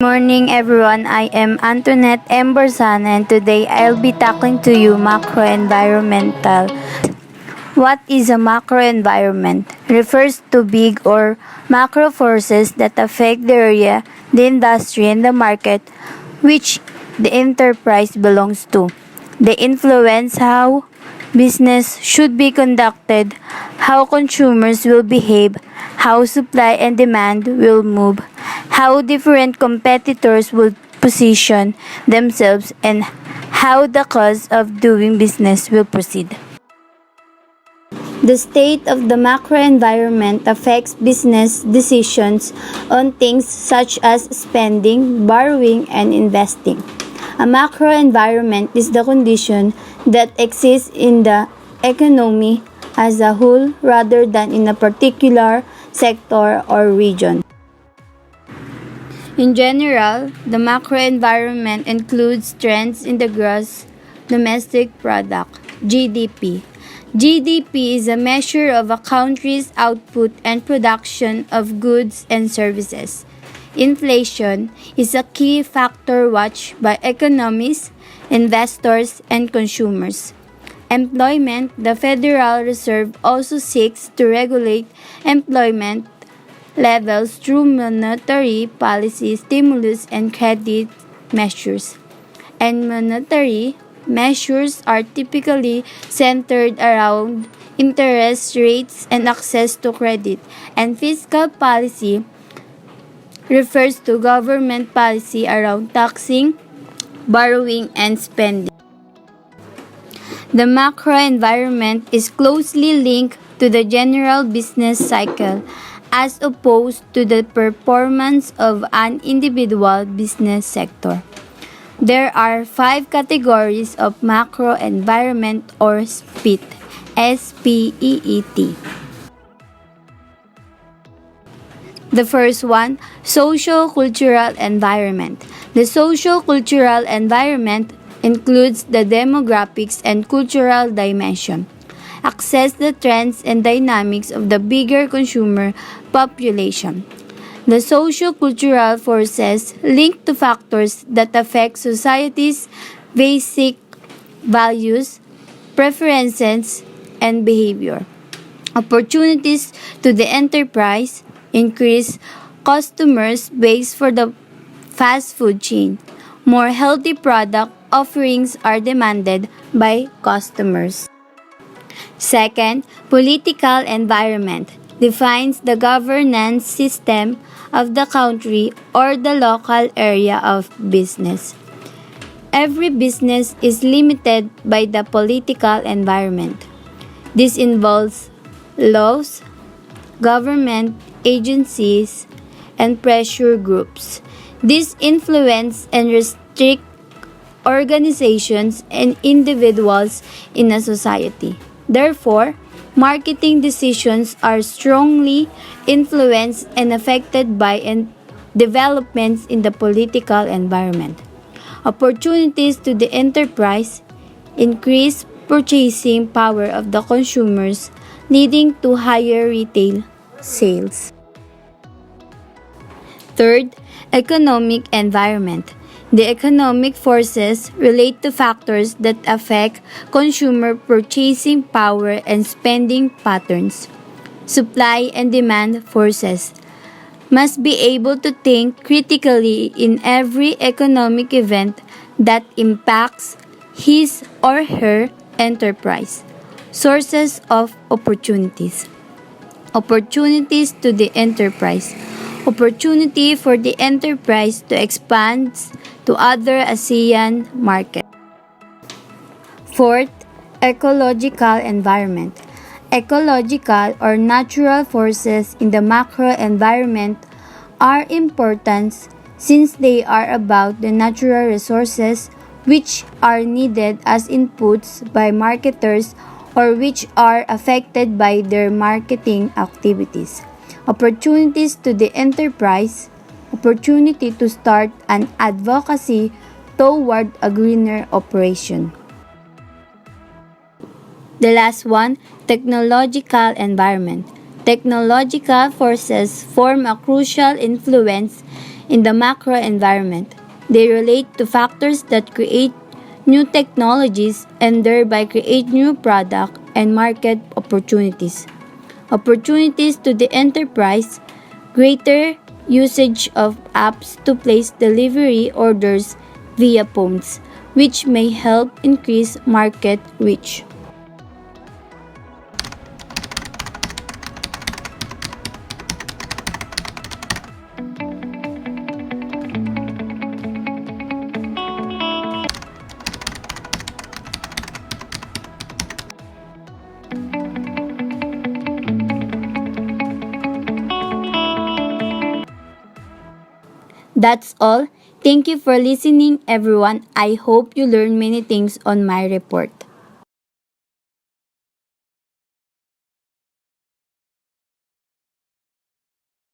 Morning everyone, I am Antoinette M. Borzana and today I'll be talking to you macro-environmental. What is a macro environment? Refers to big or macro forces that affect the area, the industry, and the market which the enterprise belongs to. They influence how business should be conducted, how consumers will behave, how supply and demand will move, how different competitors will position themselves, and how the cost of doing business will proceed. The state of the macro environment affects business decisions on things such as spending, borrowing, and investing. A macro environment is the condition that exists in the economy as a whole rather than in a particular sector or region. In general, the macro environment includes trends in the gross domestic product, GDP. GDP is a measure of a country's output and production of goods and services. Inflation is a key factor watched by economists, investors, and consumers. Employment, the Federal Reserve also seeks to regulate employment levels through monetary policy, stimulus, and credit measures. And monetary measures are typically centered around interest rates and access to credit, and fiscal policy refers to government policy around taxing, borrowing, and spending. The macro environment is closely linked to the general business cycle as opposed to the performance of an individual business sector. There are 5 categories of macro environment or SPEET. S-P-E-E-T. The first one, social-cultural environment. The social-cultural environment includes the demographics and cultural dimension. Access the trends and dynamics of the bigger consumer population. The socio-cultural forces link to factors that affect society's basic values, preferences, and behavior. Opportunities to the enterprise increase customers' base for the fast food chain. More healthy product offerings are demanded by customers. Second, political environment defines the governance system of the country or the local area of business. Every business is limited by the political environment. This involves laws, government agencies, and pressure groups. These influence and restrict organizations and individuals in a society. Therefore, marketing decisions are strongly influenced and affected by developments in the political environment. Opportunities to the enterprise increase purchasing power of the consumers, leading to higher retail sales. Third, economic environment. The economic forces relate to factors that affect consumer purchasing power and spending patterns. Supply and demand forces must be able to think critically in every economic event that impacts his or her enterprise. Sources of opportunities. Opportunities to the enterprise. Opportunity for the enterprise to expand to other ASEAN markets. Fourth, ecological environment. Ecological or natural forces in the macro environment are important since they are about the natural resources which are needed as inputs by marketers or which are affected by their marketing activities. Opportunities to the enterprise, opportunity to start an advocacy toward a greener operation. The last one, technological environment. Technological forces form a crucial influence in the macro environment. They relate to factors that create new technologies and thereby create new product and market opportunities. Opportunities to the enterprise, greater usage of apps to place delivery orders via phones, which may help increase market reach. That's all. Thank you for listening, everyone. I hope you learned many things on my report.